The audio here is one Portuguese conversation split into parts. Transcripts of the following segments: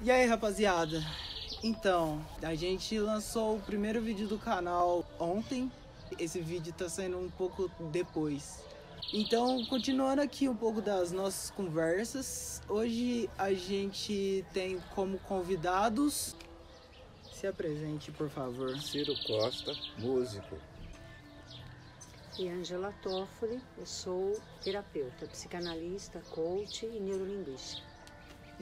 E aí, rapaziada? Então, a gente lançou o primeiro vídeo do canal ontem. Esse vídeo tá saindo um pouco depois. Então, continuando aqui um pouco das nossas conversas, hoje a gente tem como convidados... Se apresente, por favor. Ciro Costa, músico. E Angela Toffoli, eu sou terapeuta, psicanalista, coach e neurolinguística.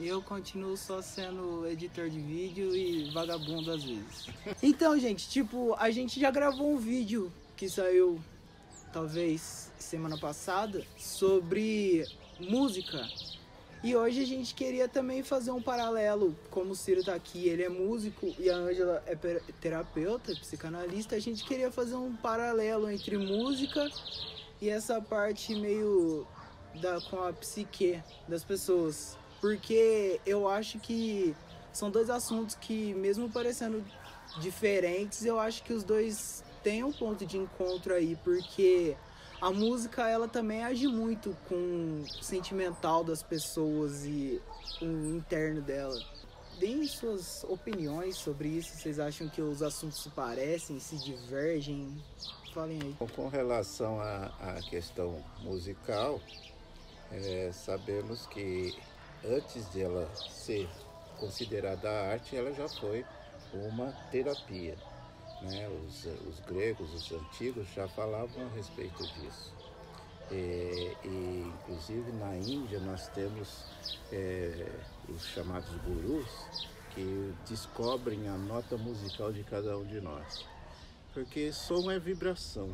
E eu continuo só sendo editor de vídeo e vagabundo às vezes. Então, gente, a gente já gravou um vídeo que saiu, talvez, semana passada, sobre música. E hoje a gente queria também fazer um paralelo, como o Ciro tá aqui, ele é músico e a Angela é terapeuta, psicanalista, a gente queria fazer um paralelo entre música e essa parte meio com a psique das pessoas. Porque eu acho que são dois assuntos que, mesmo parecendo diferentes, eu acho que os dois têm um ponto de encontro aí, porque a música, ela também age muito com o sentimental das pessoas e o interno dela. Deem suas opiniões sobre isso, vocês acham que os assuntos se parecem, se divergem? Falem aí. Com relação à questão musical, sabemos que antes de ela ser considerada arte, ela já foi uma terapia, né? Os gregos, os antigos já falavam a respeito disso. E inclusive na Índia nós temos os chamados gurus que descobrem a nota musical de cada um de nós. Porque som é vibração.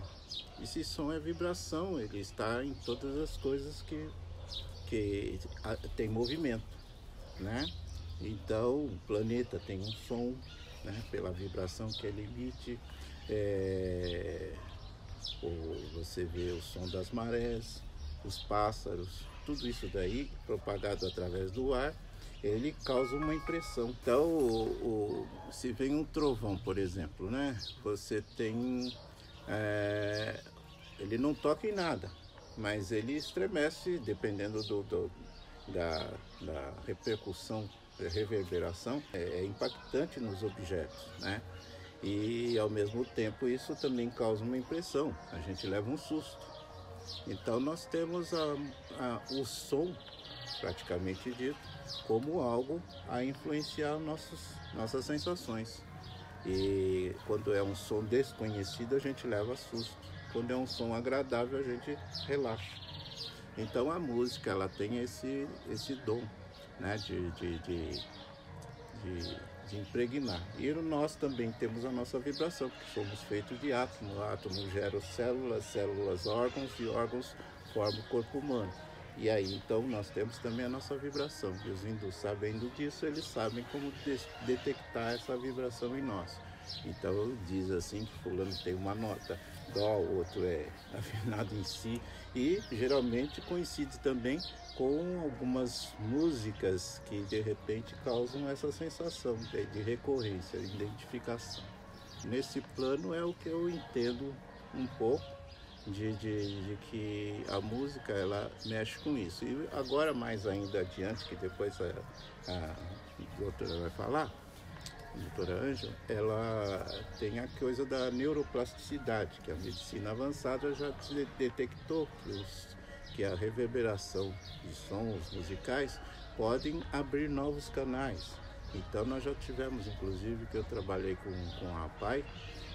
E se som é vibração, ele está em todas as coisas que tem movimento, né? Então o planeta tem um som, né? Pela vibração que ele emite. Você vê o som das marés, os pássaros, tudo isso daí propagado através do ar, ele causa uma impressão. Então se vem um trovão, por exemplo, né? Você tem ele não toca em nada, mas ele estremece, dependendo da repercussão, da reverberação, é impactante nos objetos, né? E ao mesmo tempo isso também causa uma impressão, a gente leva um susto. Então nós temos o som, praticamente dito, como algo a influenciar nossas sensações. E quando é um som desconhecido, a gente leva susto. Quando é um som agradável, a gente relaxa. Então a música, ela tem esse dom, né, de impregnar. E nós também temos a nossa vibração, porque somos feitos de átomos. Átomos geram células, células órgãos e órgãos formam o corpo humano. E aí então nós temos também a nossa vibração. E os hindus, sabendo disso, eles sabem como detectar essa vibração em nós. Então diz assim que fulano tem uma nota dó, o outro é afinado em si, e geralmente coincide também com algumas músicas que de repente causam essa sensação de recorrência, de identificação. Nesse plano é o que eu entendo um pouco de que a música, ela mexe com isso. E agora mais ainda adiante, que depois a doutora vai falar, a doutora Angela, ela tem a coisa da neuroplasticidade, que a medicina avançada já detectou que a reverberação de sons musicais podem abrir novos canais. Então nós já tivemos, inclusive, que eu trabalhei com a PAI,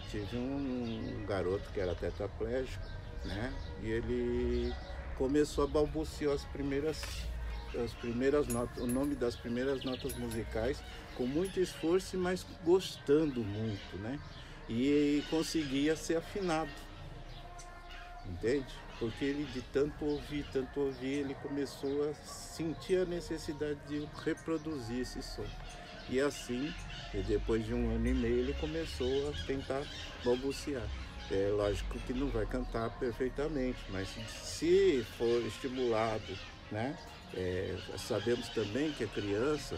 tive um garoto que era tetraplégico, né? E ele começou a balbuciar as primeiras notas, o nome das primeiras notas musicais, com muito esforço, mas gostando muito, né? E conseguia ser afinado, entende? Porque ele, de tanto ouvir, ele começou a sentir a necessidade de reproduzir esse som. E assim, depois de 1 ano e meio, ele começou a tentar balbuciar. É lógico que não vai cantar perfeitamente, mas se for estimulado, né? Sabemos também que a criança,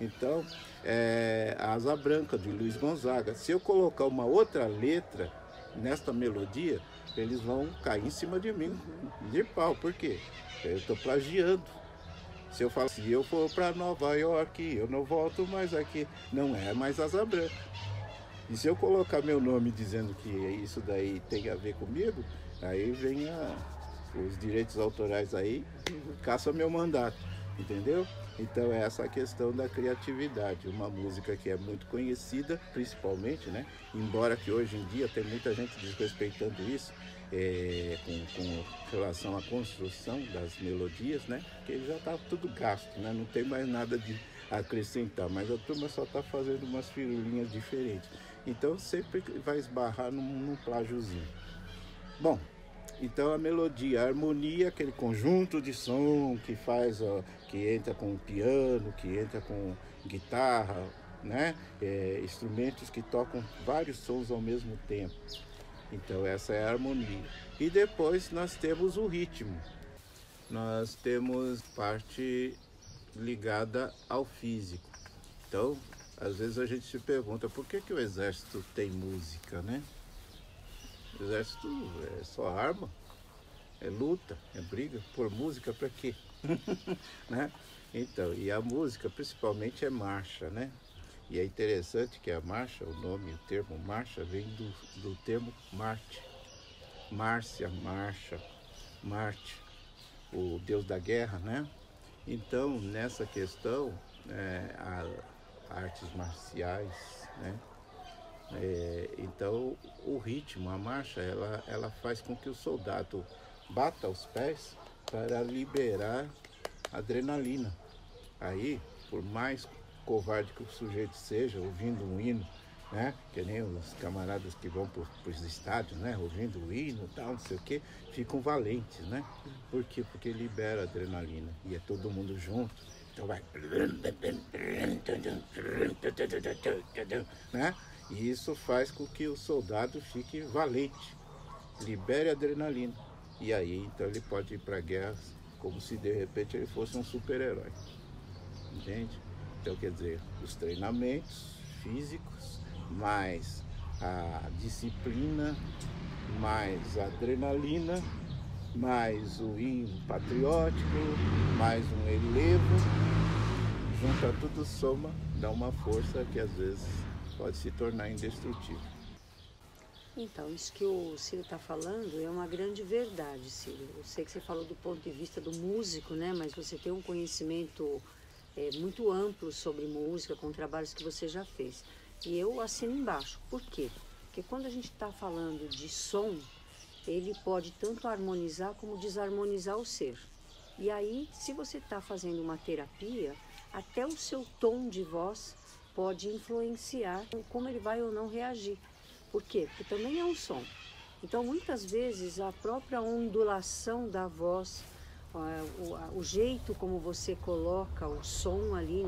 Então, a Asa Branca, de Luiz Gonzaga. Se eu colocar uma outra letra nesta melodia, eles vão cair em cima de mim, de pau. Por quê? Eu estou plagiando. Se eu falo, se eu for para Nova York, eu não volto mais aqui. Não é mais Asa Branca. E se eu colocar meu nome dizendo que isso daí tem a ver comigo, aí vem os direitos autorais aí, caça meu mandato, entendeu? Então é essa a questão da criatividade. Uma música que é muito conhecida, principalmente, né? Embora que hoje em dia tem muita gente desrespeitando isso, com relação à construção das melodias, né? Porque já está tudo gasto, né? Não tem mais nada de acrescentar, mas a turma só está fazendo umas firulinhas diferentes. Então sempre vai esbarrar num plágiozinho. Bom, então a melodia, a harmonia, aquele conjunto de som que faz, que entra com piano, que entra com guitarra, né? Instrumentos que tocam vários sons ao mesmo tempo. Então essa é a harmonia. E depois nós temos o ritmo. Nós temos parte ligada ao físico. Então, às vezes a gente se pergunta por que o exército tem música, né? O exército é só arma, é luta, é briga. Por música para quê? Né? Então, e a música principalmente é marcha, né? E é interessante que a marcha, o nome, o termo marcha, vem do termo Marte. Márcia, marcha, Marte, o deus da guerra, né? Então, nessa questão, artes marciais, né? Então, o ritmo, a marcha, ela faz com que o soldado bata os pés para liberar adrenalina. Aí, por mais covarde que o sujeito seja, ouvindo um hino, né? Que nem os camaradas que vão para os estádios, né? Ouvindo o hino e tal, não sei o quê, ficam valentes, né? Por quê? Porque libera adrenalina e é todo mundo junto. Então vai, né? E isso faz com que o soldado fique valente, libere adrenalina. E aí, então, ele pode ir para a guerra como se, de repente, ele fosse um super-herói. Entende? Então, quer dizer, os treinamentos físicos, mais a disciplina, mais a adrenalina, mais o hino patriótico, mais um elevo, junta tudo, soma, dá uma força que às vezes pode se tornar indestrutível. Então, isso que o Ciro está falando é uma grande verdade, Ciro. Eu sei que você falou do ponto de vista do músico, né? Mas você tem um conhecimento muito amplo sobre música, com trabalhos que você já fez. E eu assino embaixo. Por quê? Porque quando a gente está falando de som, ele pode tanto harmonizar como desarmonizar o ser. E aí, se você está fazendo uma terapia, até o seu tom de voz pode influenciar como ele vai ou não reagir. Por quê? Porque também é um som. Então, muitas vezes, a própria ondulação da voz, o jeito como você coloca o som ali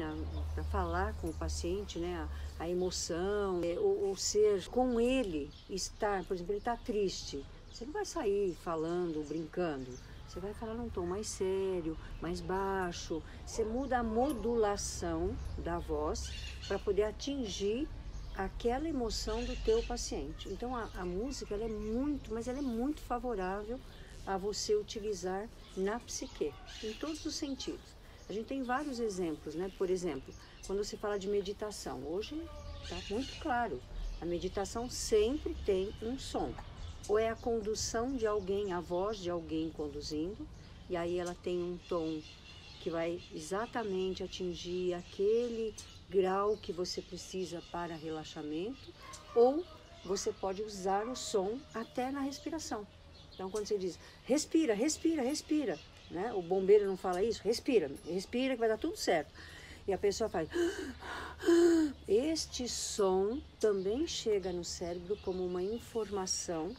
para falar com o paciente, né? A emoção, o ser com ele, estar, por exemplo, ele está triste. Você não vai sair falando, brincando. Você vai falar num tom mais sério, mais baixo. Você muda a modulação da voz para poder atingir aquela emoção do teu paciente. Então a música ela é muito favorável a você utilizar na psique, em todos os sentidos. A gente tem vários exemplos, né? Por exemplo, quando você fala de meditação, hoje está muito claro, a meditação sempre tem um som. Ou é a condução de alguém, a voz de alguém conduzindo, e aí ela tem um tom que vai exatamente atingir aquele grau que você precisa para relaxamento, ou você pode usar o som até na respiração. Então, quando você diz, respira, respira, respira, né? O bombeiro não fala isso, respira, respira que vai dar tudo certo. E a pessoa faz... Este som também chega no cérebro como uma informação,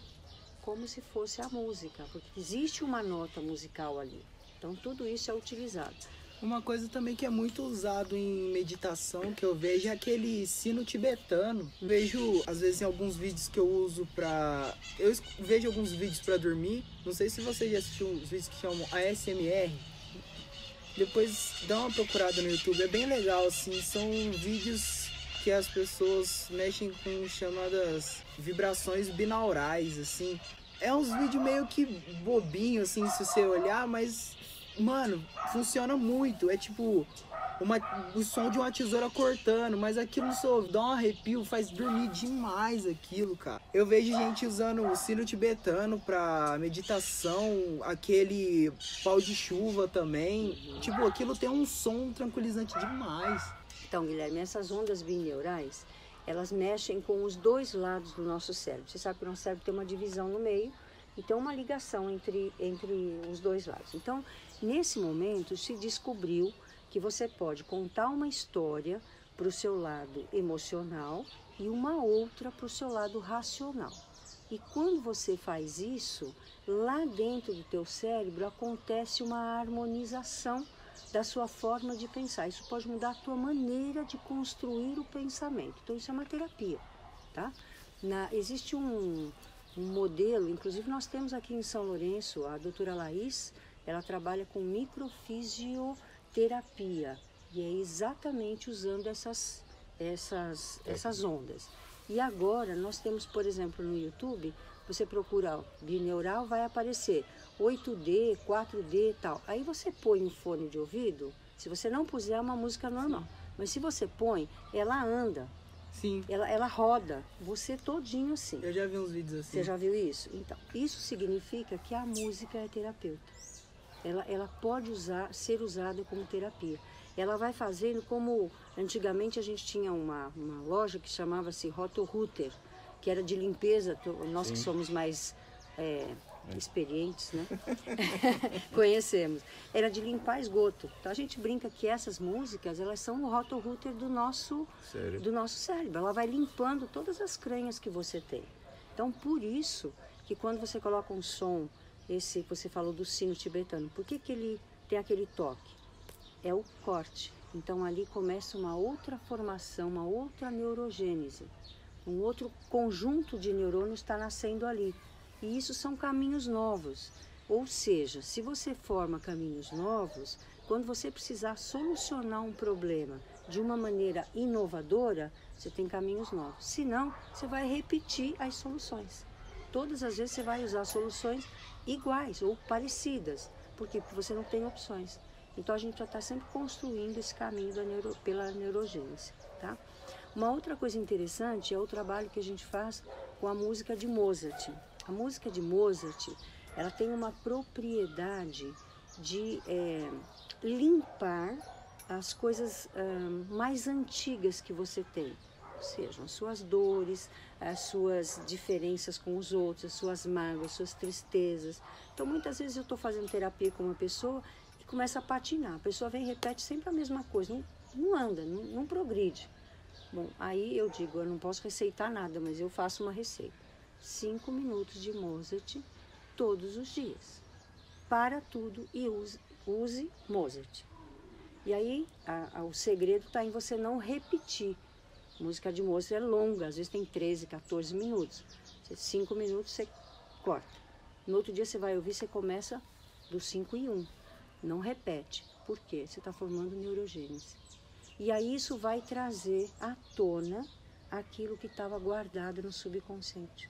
como se fosse a música, porque existe uma nota musical ali. Então, tudo isso é utilizado. Uma coisa também que é muito usado em meditação, que eu vejo, é aquele sino tibetano. Vejo, às vezes, em alguns vídeos que eu uso pra... Eu vejo alguns vídeos pra dormir. Não sei se você já assistiu uns vídeos que chamam ASMR. Depois dá uma procurada no YouTube, é bem legal, assim, são vídeos que as pessoas mexem com chamadas vibrações binaurais, assim. É uns vídeos meio que bobinho, assim, se você olhar, mas, mano, funciona muito. É tipo o som de uma tesoura cortando, mas aquilo no seu dá um arrepio, faz dormir demais aquilo, cara. Eu vejo gente usando o sino tibetano pra meditação, aquele pau de chuva também. Tipo, aquilo tem um som tranquilizante demais. Então, Guilherme, essas ondas bineurais, elas mexem com os dois lados do nosso cérebro. Você sabe que o nosso cérebro tem uma divisão no meio e tem uma ligação entre os dois lados. Então, nesse momento, se descobriu que você pode contar uma história para o seu lado emocional e uma outra para o seu lado racional. E quando você faz isso, lá dentro do teu cérebro acontece uma harmonização da sua forma de pensar. Isso pode mudar a tua maneira de construir o pensamento. Então isso é uma terapia, tá? Existe um modelo, inclusive nós temos aqui em São Lourenço, a doutora Laís, ela trabalha com microfisioterapia e é exatamente usando essas ondas. E agora nós temos, por exemplo, no YouTube, você procura bineural, vai aparecer 8D, 4D e tal. Aí você põe um fone de ouvido, se você não puser é uma música normal, sim, mas se você põe, ela anda. Sim. Ela roda, você todinho assim. Eu já vi uns vídeos assim. Você já viu isso? Então, isso significa que a música é terapeuta. Ela pode ser usada como terapia. Ela vai fazendo como... Antigamente a gente tinha uma loja que chamava-se Roto-Rooter, que era de limpeza, nós sim, que somos mais experientes, né? Conhecemos. Era de limpar esgoto. Então a gente brinca que essas músicas, elas são o Roto-Rooter do nosso cérebro. Ela vai limpando todas as cranhas que você tem. Então por isso que quando você coloca um som, esse que você falou do sino tibetano, por que ele tem aquele toque? É o corte. Então ali começa uma outra formação, uma outra neurogênese. Um outro conjunto de neurônios está nascendo ali. E isso são caminhos novos. Ou seja, se você forma caminhos novos, quando você precisar solucionar um problema de uma maneira inovadora, você tem caminhos novos. Senão, você vai repetir as soluções. Todas as vezes você vai usar soluções iguais ou parecidas. Por quê? Porque você não tem opções. Então a gente já está sempre construindo esse caminho pela neurogênese, tá? Uma outra coisa interessante é o trabalho que a gente faz com a música de Mozart. A música de Mozart, ela tem uma propriedade de limpar as coisas mais antigas que você tem. Ou seja, as suas dores, as suas diferenças com os outros, as suas mágoas, as suas tristezas. Então muitas vezes eu estou fazendo terapia com uma pessoa e começa a patinar. A pessoa vem e repete sempre a mesma coisa, não anda, não progride. Bom, aí eu digo, eu não posso receitar nada, mas eu faço uma receita. 5 minutos de Mozart todos os dias. Para tudo e use Mozart. E aí o segredo está em você não repetir. A música de Mozart é longa, às vezes tem 13, 14 minutos. 5 minutos você corta. No outro dia você vai ouvir, você começa do 5 em 1. Não repete. Por quê? Você está formando neurogênese. E aí isso vai trazer à tona aquilo que estava guardado no subconsciente.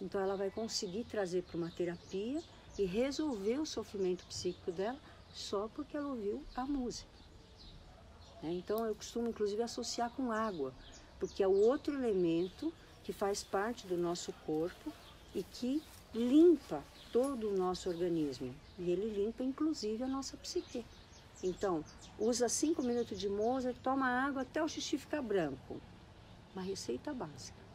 Então ela vai conseguir trazer para uma terapia e resolver o sofrimento psíquico dela só porque ela ouviu a música. Então eu costumo inclusive associar com água, porque é o outro elemento que faz parte do nosso corpo e que limpa todo o nosso organismo. E ele limpa inclusive a nossa psique. Então, usa 5 minutos de Mozart, toma água até o xixi ficar branco. Uma receita básica.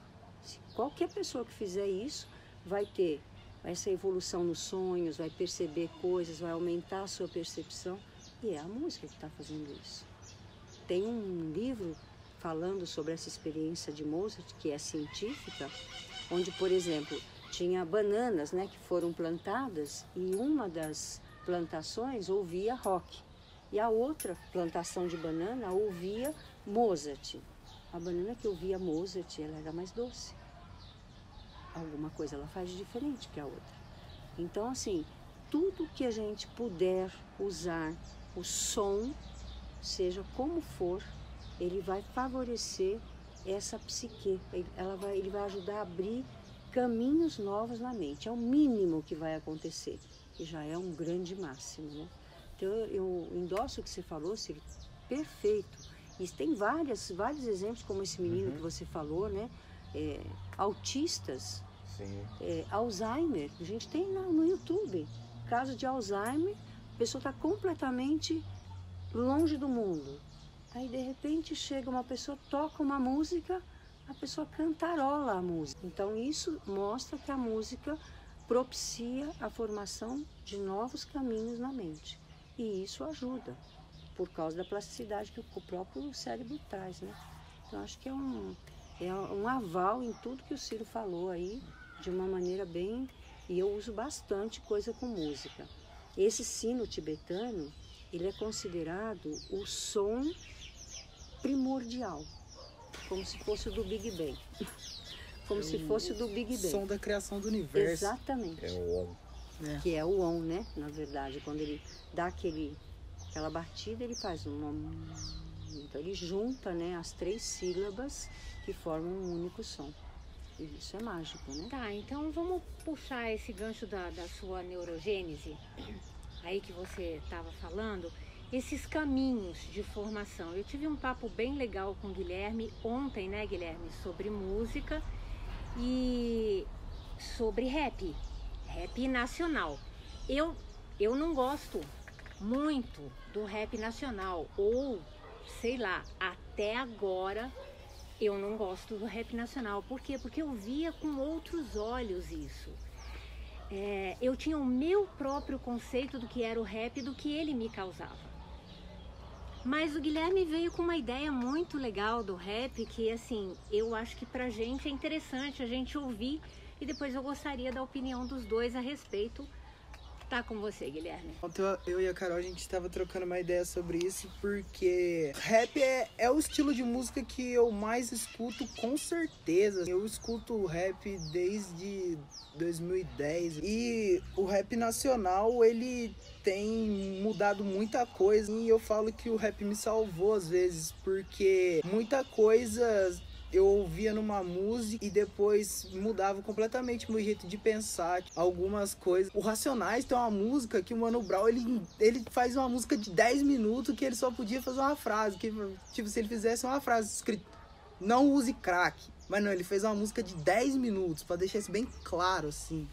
Se qualquer pessoa que fizer isso, vai ter essa evolução nos sonhos, vai perceber coisas, vai aumentar a sua percepção. E é a música que está fazendo isso. Tem um livro falando sobre essa experiência de Mozart, que é científica, onde, por exemplo, tinha bananas, né, que foram plantadas e uma das plantações ouvia rock. E a outra plantação de banana ouvia Mozart. A banana que ouvia Mozart, ela era mais doce. Alguma coisa ela faz de diferente que a outra. Então, assim, tudo que a gente puder usar o som, seja como for, ele vai favorecer essa psique, ele vai ajudar a abrir caminhos novos na mente. É o mínimo que vai acontecer, que já é um grande máximo, né? Então eu endosso o que você falou, Ciro, perfeito. E tem vários exemplos, como esse menino que você falou, né? Autistas, Alzheimer, a gente tem no YouTube, caso de Alzheimer, a pessoa está completamente longe do mundo. Aí de repente chega uma pessoa, toca uma música, a pessoa cantarola a música. Então isso mostra que a música propicia a formação de novos caminhos na mente. E isso ajuda, por causa da plasticidade que o próprio cérebro traz, né? Então acho que é um aval em tudo que o Ciro falou aí, de uma maneira bem... E eu uso bastante coisa com música. Esse sino tibetano, ele é considerado o som primordial, como se fosse o do Big Bang. Como se fosse o do Big Bang. Som da criação do universo. Exatamente. É o Om. Que é o Om, né? Na verdade, quando ele dá aquela batida, ele faz um... Então ele junta, né, as 3 sílabas que formam um único som. E isso é mágico, né? Tá, então vamos puxar esse gancho da sua neurogênese, aí que você estava falando, esses caminhos de formação. Eu tive um papo bem legal com o Guilherme ontem, né, Guilherme, sobre música e sobre rap nacional. Eu não gosto muito do rap nacional, ou sei lá, até agora eu não gosto do rap nacional. Por quê? Porque eu via com outros olhos isso. Eu tinha o meu próprio conceito do que era o rap, do que ele me causava. Mas o Guilherme veio com uma ideia muito legal do rap, que assim, eu acho que pra gente é interessante a gente ouvir, e depois eu gostaria da opinião dos dois a respeito. Tá com você, Guilherme. Ontem eu e a Carol, a gente estava trocando uma ideia sobre isso, porque rap é o estilo de música que eu mais escuto, com certeza. Eu escuto rap desde 2010 e o rap nacional, ele tem mudado muita coisa, e eu falo que o rap me salvou às vezes, porque muita coisa eu ouvia numa música e depois mudava completamente o meu jeito de pensar algumas coisas. O Racionais tem uma música que o Mano Brown, ele faz uma música de 10 minutos que ele só podia fazer uma frase, que tipo, se ele fizesse uma frase escrita, não use crack, mas não, ele fez uma música de 10 minutos, pra deixar isso bem claro, assim.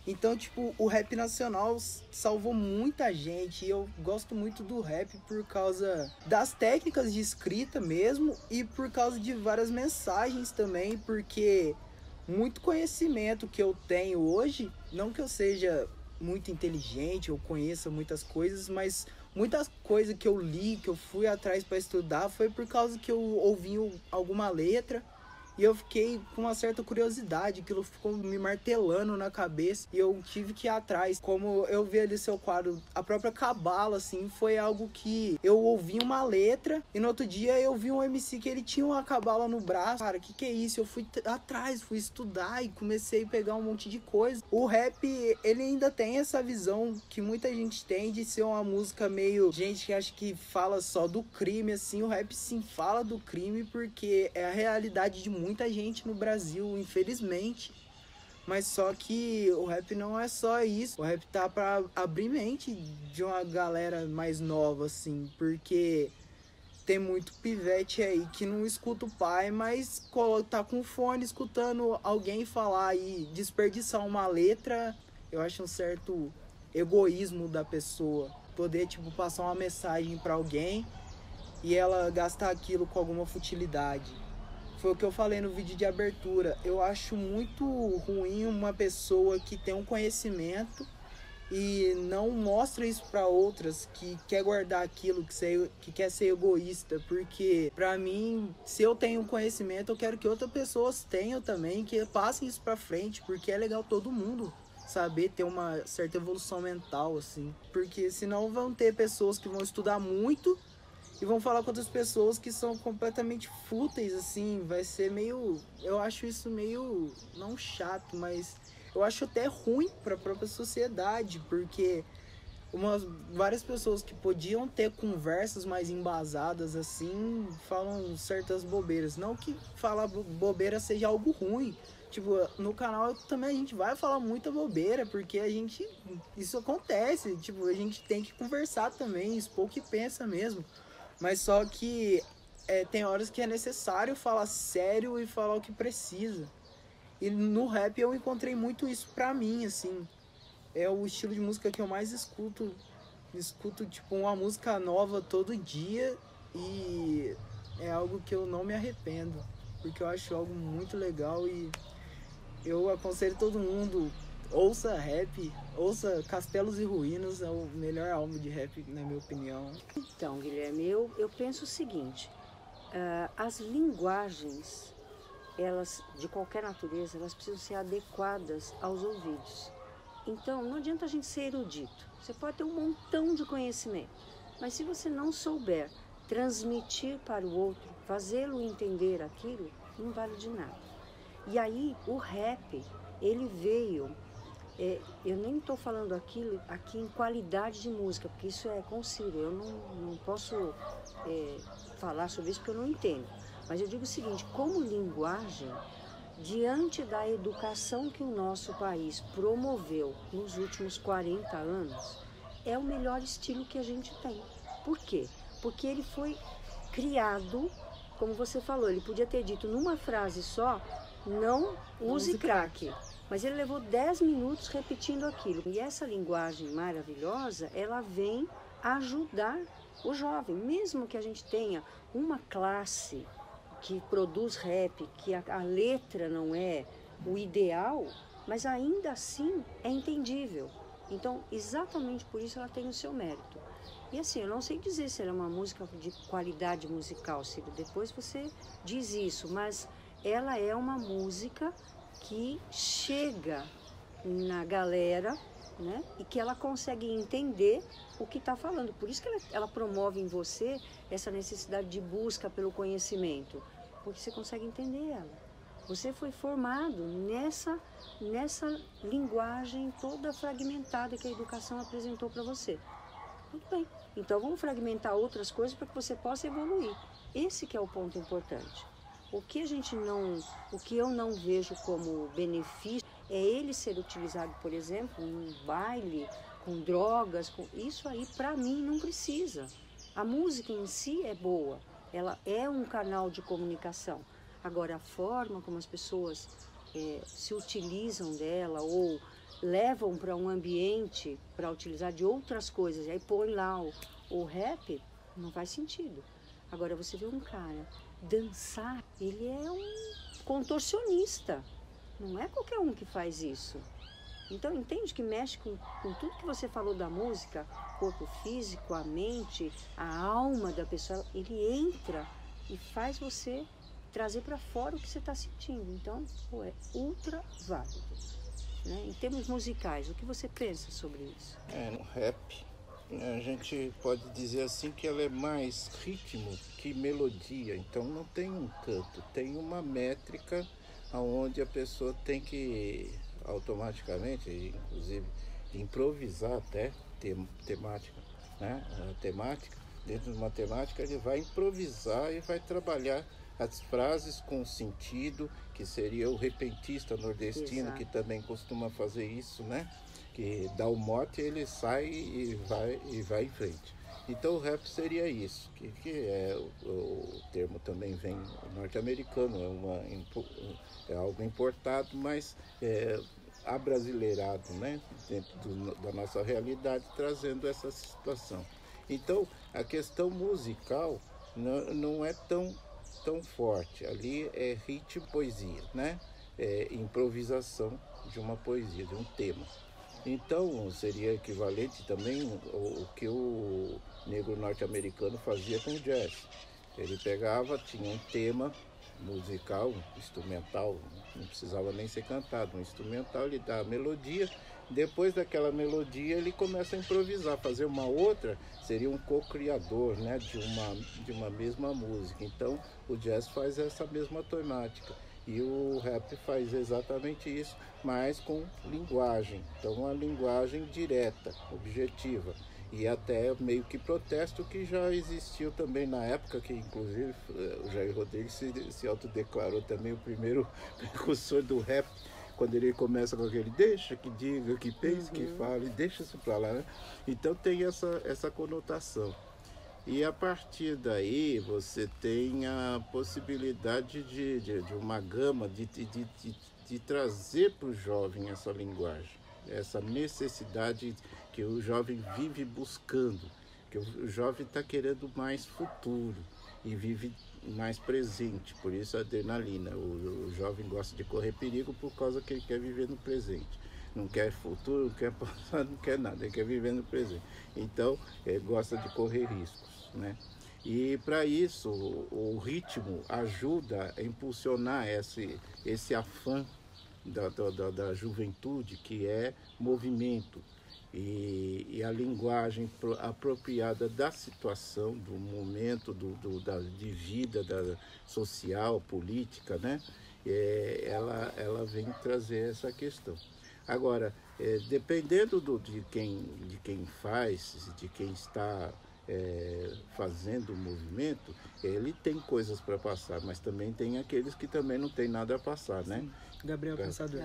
Então, tipo, o rap nacional salvou muita gente, e eu gosto muito do rap por causa das técnicas de escrita mesmo, e por causa de várias mensagens também, porque muito conhecimento que eu tenho hoje, não que eu seja muito inteligente, eu conheça muitas coisas, mas muitas coisas que eu li, que eu fui atrás para estudar, foi por causa que eu ouvi alguma letra, e eu fiquei com uma certa curiosidade, aquilo ficou me martelando na cabeça, e eu tive que ir atrás. Como eu vi ali seu quadro, a própria Cabala, assim, foi algo que eu ouvi uma letra, e no outro dia eu vi um MC que ele tinha uma Cabala no braço. Cara, que é isso? Eu fui atrás, fui estudar e comecei a pegar um monte de coisa. O rap, ele ainda tem essa visão que muita gente tem de ser uma música meio... gente que acha que fala só do crime, assim. O rap sim fala do crime, porque é a realidade de muita gente no Brasil, infelizmente. Mas só que o rap não é só isso. O rap tá pra abrir mente de uma galera mais nova, assim. Porque tem muito pivete aí que não escuta o pai, mas tá com fone escutando alguém falar e desperdiçar uma letra. Eu acho um certo egoísmo da pessoa. Poder, tipo, passar uma mensagem pra alguém e ela gastar aquilo com alguma futilidade. Foi o que eu falei no vídeo de abertura. Eu acho muito ruim uma pessoa que tem um conhecimento e não mostra isso para outras, que quer guardar aquilo, que quer ser egoísta. Porque, para mim, se eu tenho conhecimento, eu quero que outras pessoas tenham também, que passem isso para frente, porque é legal todo mundo saber ter uma certa evolução mental, assim. Porque senão vão ter pessoas que vão estudar muito e vão falar com outras pessoas que são completamente fúteis, assim. Vai ser meio... eu acho isso meio... não chato, mas eu acho até ruim para a própria sociedade, porque várias pessoas que podiam ter conversas mais embasadas assim, falam certas bobeiras. Não que falar bobeira seja algo ruim. Tipo, no canal também a gente vai falar muita bobeira, porque isso acontece, tipo, a gente tem que conversar também, expor o que pensa mesmo. Mas só que tem horas que é necessário falar sério e falar o que precisa. E no rap eu encontrei muito isso pra mim, assim. É o estilo de música que eu mais escuto. Escuto, tipo, uma música nova todo dia e é algo que eu não me arrependo, porque eu acho algo muito legal e eu aconselho todo mundo, ouça rap, ouça Castelos e Ruínas, é o melhor álbum de rap, na minha opinião. Então, Guilherme, eu penso o seguinte, as linguagens, elas, de qualquer natureza, elas precisam ser adequadas aos ouvidos. Então, não adianta a gente ser erudito. Você pode ter um montão de conhecimento, mas se você não souber transmitir para o outro, fazê-lo entender aquilo, não vale de nada. E aí, o rap, ele veio, eu nem estou falando aqui em qualidade de música, porque isso é com Ciro, eu não posso falar sobre isso porque eu não entendo. Mas eu digo o seguinte, como linguagem, diante da educação que o nosso país promoveu nos últimos 40 anos, é o melhor estilo que a gente tem. Por quê? Porque ele foi criado, como você falou, ele podia ter dito numa frase só, não use crack. Mas ele levou 10 minutos repetindo aquilo. E essa linguagem maravilhosa, ela vem ajudar o jovem. Mesmo que a gente tenha uma classe que produz rap, que a letra não é o ideal, mas ainda assim é entendível. Então, exatamente por isso ela tem o seu mérito. E assim, eu não sei dizer se ela é uma música de qualidade musical, Ciro, depois você diz isso, mas ela é uma música que chega na galera, né, e que ela consegue entender o que está falando. Por isso que ela promove em você essa necessidade de busca pelo conhecimento, porque você consegue entender ela. Você foi formado nessa linguagem toda fragmentada que a educação apresentou para você. Muito bem, então vamos fragmentar outras coisas para que você possa evoluir. Esse que é o ponto importante. O que eu não vejo como benefício é ele ser utilizado, por exemplo, num baile, com drogas, isso aí para mim não precisa. A música em si é boa, ela é um canal de comunicação. Agora, a forma como as pessoas se utilizam dela ou levam para um ambiente para utilizar de outras coisas, e aí põe lá o rap, não faz sentido. Agora, você vê um cara dançar, ele é um contorcionista, não é qualquer um que faz isso. Então, entende que mexe com tudo que você falou da música, corpo físico, a mente, a alma da pessoa, ele entra e faz você trazer para fora o que você está sentindo. Então, é ultra válido. Né? Em termos musicais, o que você pensa sobre isso? No rap, a gente pode dizer assim que ela é mais ritmo que melodia. Então, não tem um canto, tem uma métrica onde a pessoa tem que automaticamente, inclusive, improvisar até temática, né? A temática, dentro de uma temática, ele vai improvisar e vai trabalhar as frases com sentido, que seria o repentista nordestino. Exato. Que também costuma fazer isso, né? Que dá o mote, ele sai e vai em frente. Então o rap seria isso, que é o termo também vem norte-americano, é algo importado, mas abrasileirado, né? Dentro da nossa realidade, trazendo essa situação. Então a questão musical não é tão forte, ali é ritmo, poesia, né? É improvisação de uma poesia, de um tema. Então seria equivalente também o que o negro norte-americano fazia com o jazz. Ele pegava, tinha um tema musical, instrumental, não precisava nem ser cantado, um instrumental, ele dá a melodia, depois daquela melodia ele começa a improvisar, fazer uma outra, seria um co-criador, né, de uma mesma música. Então o jazz faz essa mesma temática. E o rap faz exatamente isso, mas com linguagem. Então, uma linguagem direta, objetiva. E até meio que protesto que já existiu também na época, que inclusive o Jair Rodrigues se autodeclarou também o primeiro precursor do rap, quando ele começa com aquele deixa que diga, que pense, que fale, deixa isso pra lá, né? Então tem essa conotação. E a partir daí você tem a possibilidade de uma gama de trazer para o jovem essa linguagem, essa necessidade que o jovem vive buscando, que o jovem está querendo mais futuro e vive mais presente, por isso a adrenalina. O jovem gosta de correr perigo por causa que ele quer viver no presente. Não quer futuro, não quer passado, não quer nada, ele quer viver no presente. Então, ele gosta de correr riscos, né? E para isso, o ritmo ajuda a impulsionar esse afã da juventude, que é movimento. E a linguagem apropriada da situação, do momento, de vida social, política, né? Ela vem trazer essa questão. Agora, dependendo de quem faz, de quem está fazendo o movimento, ele tem coisas para passar, mas também tem aqueles que também não tem nada a passar, né? Sim. Gabriel Pensador.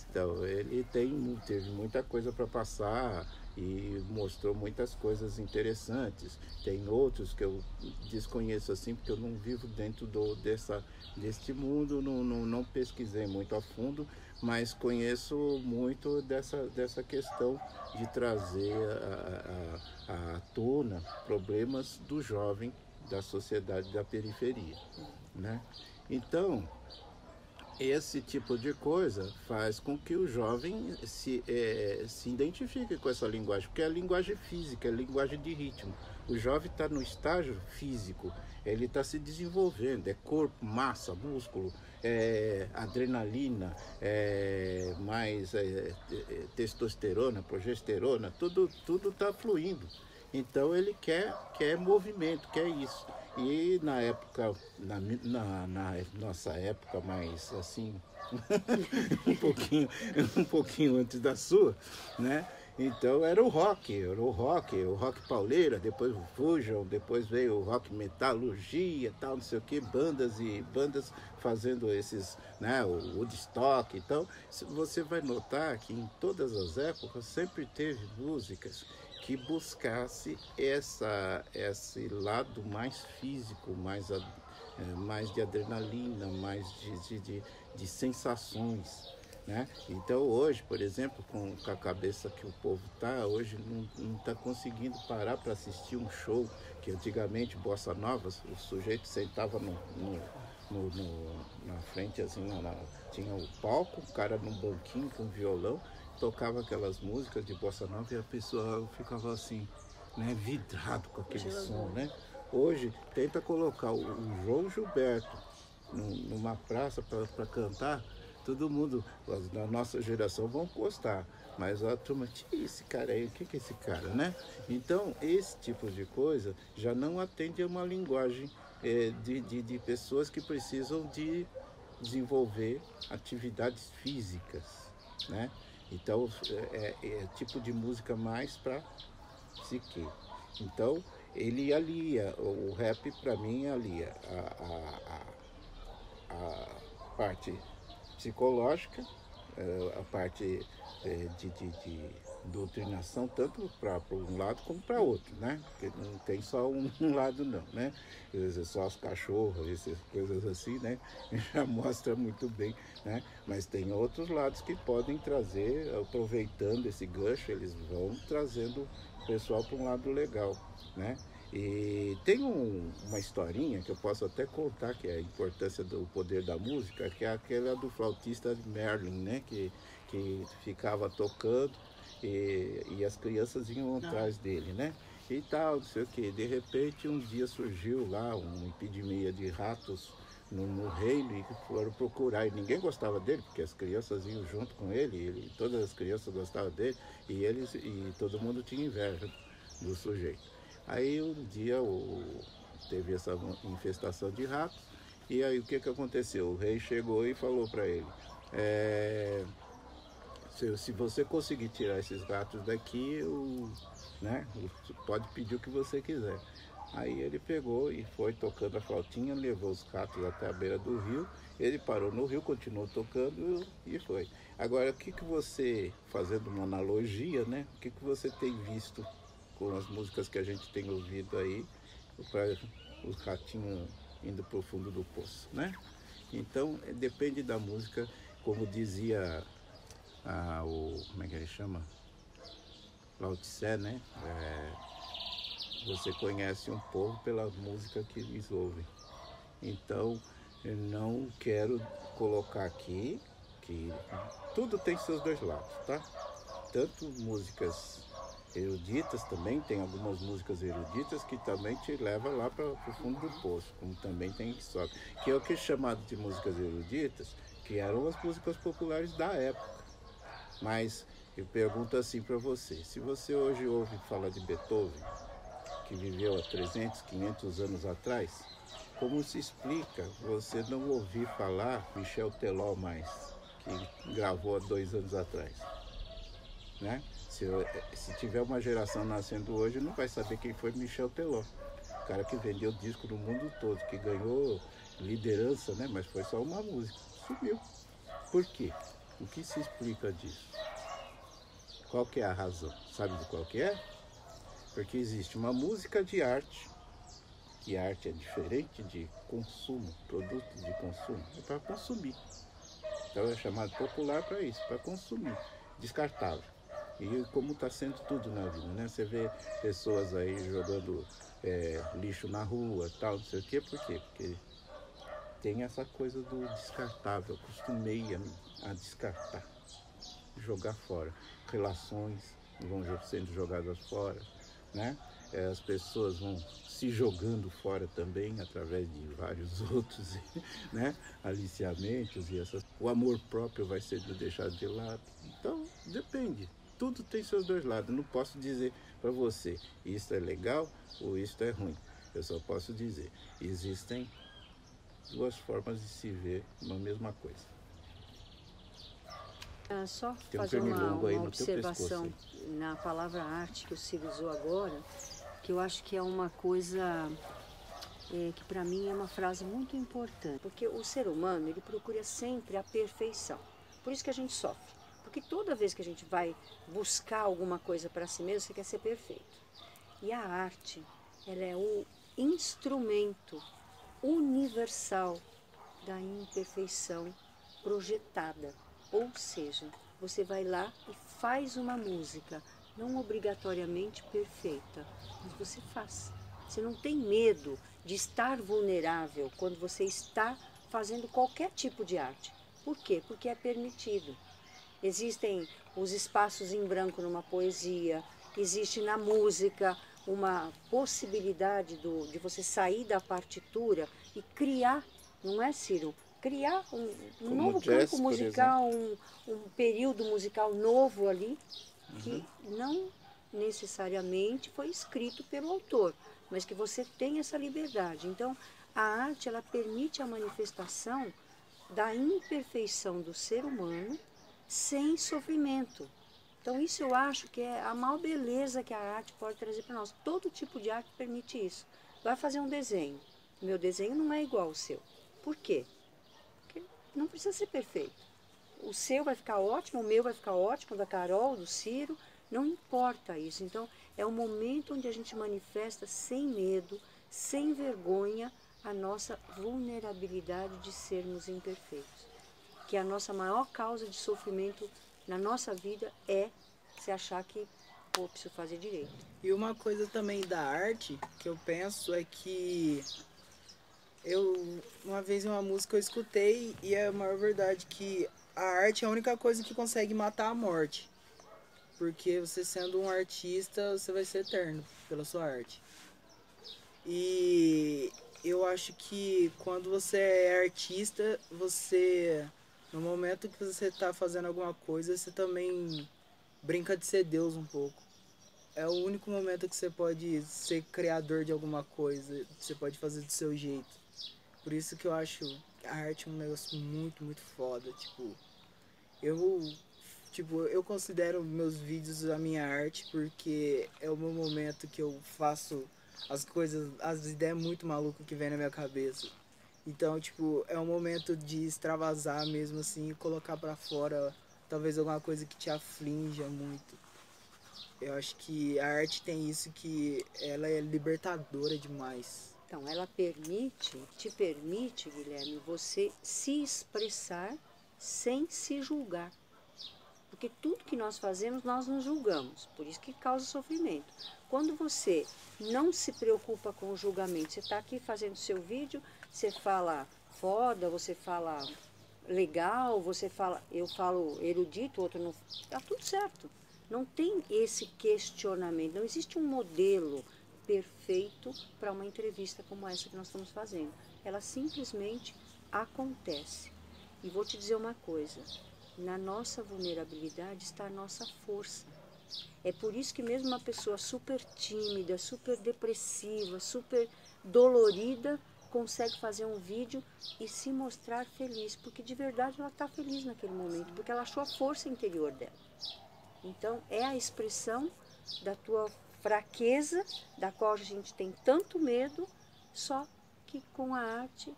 Então ele teve muita coisa para passar e mostrou muitas coisas interessantes. Tem outros que eu desconheço assim, porque eu não vivo dentro deste mundo, não pesquisei muito a fundo, mas conheço muito dessa questão de trazer à tona problemas do jovem, da sociedade da periferia, né? Então, esse tipo de coisa faz com que o jovem se identifique com essa linguagem, porque é a linguagem física, é a linguagem de ritmo. O jovem está no estágio físico, ele está se desenvolvendo, é corpo, massa, músculo, adrenalina, mais testosterona, progesterona, tudo está fluindo. Então ele quer movimento, quer isso. E na época, na nossa época mais assim, um pouquinho antes da sua, né? Então era o rock pauleira, depois o Fusion, depois veio o rock metalurgia, tal, não sei o que, bandas fazendo esses, né, o Woodstock. Então você vai notar que em todas as épocas sempre teve músicas que buscasse esse lado mais físico, mais de adrenalina, mais de sensações, né? Então hoje, por exemplo, com a cabeça que o povo está, hoje não está conseguindo parar para assistir um show, que antigamente, bossa nova, o sujeito sentava na frente, assim, tinha o palco, o cara num banquinho com violão, tocava aquelas músicas de bossa nova e a pessoa ficava assim, né, vidrado com aquele som, né? Hoje, tenta colocar o João Gilberto numa praça para cantar, todo mundo da nossa geração vão gostar, mas a turma, esse cara aí, o que é esse cara, né? Então, esse tipo de coisa já não atende a uma linguagem de pessoas que precisam de desenvolver atividades físicas, né? Então, é tipo de música mais para psique. Então, ele alia, o rap para mim alia a parte psicológica, a parte de doutrinação, tanto para um lado como para outro, né? Porque não tem só um lado não, né? Só os cachorros, essas coisas assim, né? Já mostra muito bem, né? Mas tem outros lados que podem trazer, aproveitando esse gancho, eles vão trazendo o pessoal para um lado legal, né? E tem uma historinha que eu posso até contar, que é a importância do poder da música, que é aquela do flautista Merlin, né? Que ficava tocando e as crianças iam atrás dele, né? E tal, não sei o que. De repente, um dia surgiu lá uma epidemia de ratos no reino e foram procurar. E ninguém gostava dele, porque as crianças iam junto com ele, todas as crianças gostavam dele, e todo mundo tinha inveja do sujeito. Aí um dia teve essa infestação de ratos E aí o que aconteceu? O rei chegou e falou para ele, se você conseguir tirar esses gatos daqui, né, pode pedir o que você quiser. Aí ele pegou e foi tocando a flautinha, levou os gatos até a beira do rio, ele parou no rio, continuou tocando e foi. Agora, o que você, fazendo uma analogia, né, o que você tem visto com as músicas que a gente tem ouvido aí, para os ratinhos indo para o fundo do poço, né? Então, depende da música, como dizia como é que ele chama? Lao Tse, né? Você conhece um povo pela música que eles ouvem. Então, eu não quero colocar aqui que tudo tem seus dois lados, tá? Tanto músicas eruditas também, tem algumas músicas eruditas que também te levam lá para o fundo do poço, como também tem que sobe, que é o que é chamado de músicas eruditas, que eram as músicas populares da época. Mas eu pergunto assim para você, se você hoje ouve falar de Beethoven, que viveu há 300, 500 anos atrás, como se explica você não ouvir falar Michel Teló mais, que gravou há 2 anos atrás, né? Se tiver uma geração nascendo hoje, não vai saber quem foi Michel Teló, o cara que vendeu disco no mundo todo, que ganhou liderança, né? Mas foi só uma música, sumiu. Por quê? O que se explica disso? Qual que é a razão? Sabe de qual que é? Porque existe uma música de arte, e arte é diferente de consumo, produto de consumo, é para consumir. Então é chamado popular para isso, para consumir, descartável. E como está sendo tudo na vida, né? Você vê pessoas aí jogando lixo na rua, tal, não sei o quê, por quê? Porque tem essa coisa do descartável, acostumei a descartar, jogar fora. Relações vão sendo jogadas fora, né? As pessoas vão se jogando fora também, através de vários outros, né? Aliciamentos e essas. O amor próprio vai sendo deixado de lado. Então, depende. Tudo tem seus dois lados. Não posso dizer para você, isto é legal ou isto é ruim. Eu só posso dizer, existem 2 formas de se ver uma mesma coisa. Só Tem fazer uma observação pescoço, na palavra arte que o Ciro usou agora, que eu acho que é uma coisa que para mim é uma frase muito importante, porque o ser humano ele procura sempre a perfeição, por isso que a gente sofre, porque toda vez que a gente vai buscar alguma coisa para si mesmo, você quer ser perfeito. E a arte, ela é o instrumento universal da imperfeição projetada. Ou seja, você vai lá e faz uma música, não obrigatoriamente perfeita, mas você faz. Você não tem medo de estar vulnerável quando você está fazendo qualquer tipo de arte. Por quê? Porque é permitido. Existem os espaços em branco numa poesia, existe na música uma possibilidade de você sair da partitura e criar, não é, Ciro? Criar um novo campo musical, um período musical novo ali, que não necessariamente foi escrito pelo autor, mas que você tem essa liberdade. Então, a arte, ela permite a manifestação da imperfeição do ser humano sem sofrimento. Então, isso eu acho que é a maior beleza que a arte pode trazer para nós. Todo tipo de arte permite isso. Vai fazer um desenho. O meu desenho não é igual ao seu. Por quê? Porque não precisa ser perfeito. O seu vai ficar ótimo, o meu vai ficar ótimo, o da Carol, do Ciro, não importa isso. Então, é um momento onde a gente manifesta sem medo, sem vergonha, a nossa vulnerabilidade de sermos imperfeitos. Que a nossa maior causa de sofrimento na nossa vida é se achar que, pô, preciso fazer direito. E uma coisa também da arte que eu penso é que uma vez em uma música eu escutei e é a maior verdade que a arte é a única coisa que consegue matar a morte. Porque você sendo um artista, você vai ser eterno pela sua arte. E eu acho que quando você é artista, no momento que você está fazendo alguma coisa, você também brinca de ser Deus um pouco. É o único momento que você pode ser criador de alguma coisa, você pode fazer do seu jeito. Por isso que eu acho a arte um negócio muito, muito foda. Eu considero meus vídeos a minha arte porque é o meu momento que eu faço as coisas, as ideias muito malucas que vem na minha cabeça. Então, é um momento de extravasar mesmo assim e colocar pra fora talvez alguma coisa que te aflinja muito. Eu acho que a arte tem isso, que ela é libertadora demais. Então, ela te permite, Guilherme, você se expressar sem se julgar. Porque tudo que nós fazemos, nós nos julgamos, por isso que causa sofrimento. Quando você não se preocupa com o julgamento, você está aqui fazendo seu vídeo, você fala foda, você fala legal, eu falo erudito, o outro não. Está tudo certo. Não tem esse questionamento, não existe um modelo perfeito para uma entrevista como essa que nós estamos fazendo. Ela simplesmente acontece. E vou te dizer uma coisa, na nossa vulnerabilidade está a nossa força. É por isso que mesmo uma pessoa super tímida, super depressiva, super dolorida, consegue fazer um vídeo e se mostrar feliz, porque de verdade ela está feliz naquele momento, porque ela achou a força interior dela. Então é a expressão da tua fraqueza, da qual a gente tem tanto medo, só que com a arte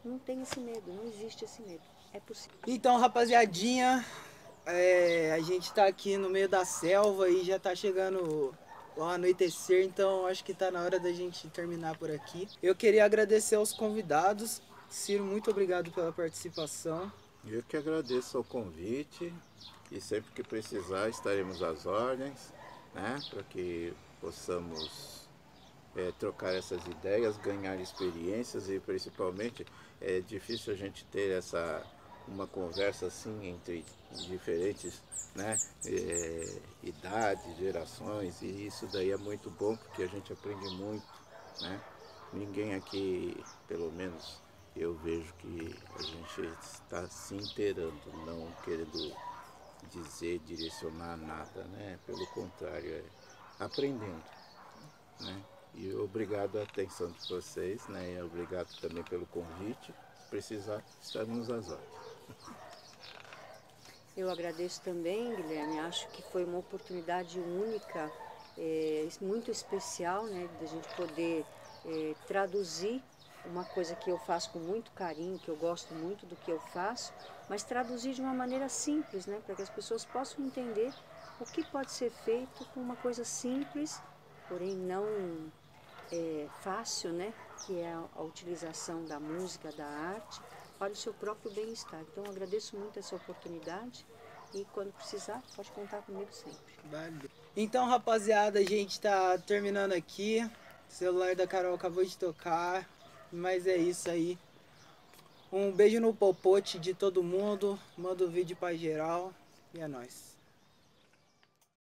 não tem esse medo, não existe esse medo. É possível. Então, rapaziadinha, a gente tá aqui no meio da selva e já tá chegando o anoitecer, então acho que tá na hora da gente terminar por aqui. Eu queria agradecer aos convidados. Ciro, muito obrigado pela participação. Eu que agradeço o convite e sempre que precisar estaremos às ordens, né, para que possamos trocar essas ideias, ganhar experiências e principalmente é difícil a gente ter uma conversa assim entre diferentes, né, idades, gerações, e isso daí é muito bom porque a gente aprende muito, né? Ninguém aqui, pelo menos eu vejo que a gente está se inteirando, não querendo dizer, direcionar nada, né? Pelo contrário, aprendendo, né? E obrigado a atenção de vocês, né? E obrigado também pelo convite. Se precisar, estaremos às ordens. Eu agradeço também, Guilherme, acho que foi uma oportunidade única, muito especial, né, da gente poder traduzir uma coisa que eu faço com muito carinho, que eu gosto muito do que eu faço, mas traduzir de uma maneira simples, né, para que as pessoas possam entender o que pode ser feito com uma coisa simples, porém não fácil, né, que é a utilização da música, da arte, para o seu próprio bem-estar. Então, eu agradeço muito essa oportunidade e quando precisar, pode contar comigo sempre. Valeu. Então, rapaziada, a gente tá terminando aqui. O celular da Carol acabou de tocar, mas é isso aí. Um beijo no popote de todo mundo, manda o vídeo pra geral e é nóis.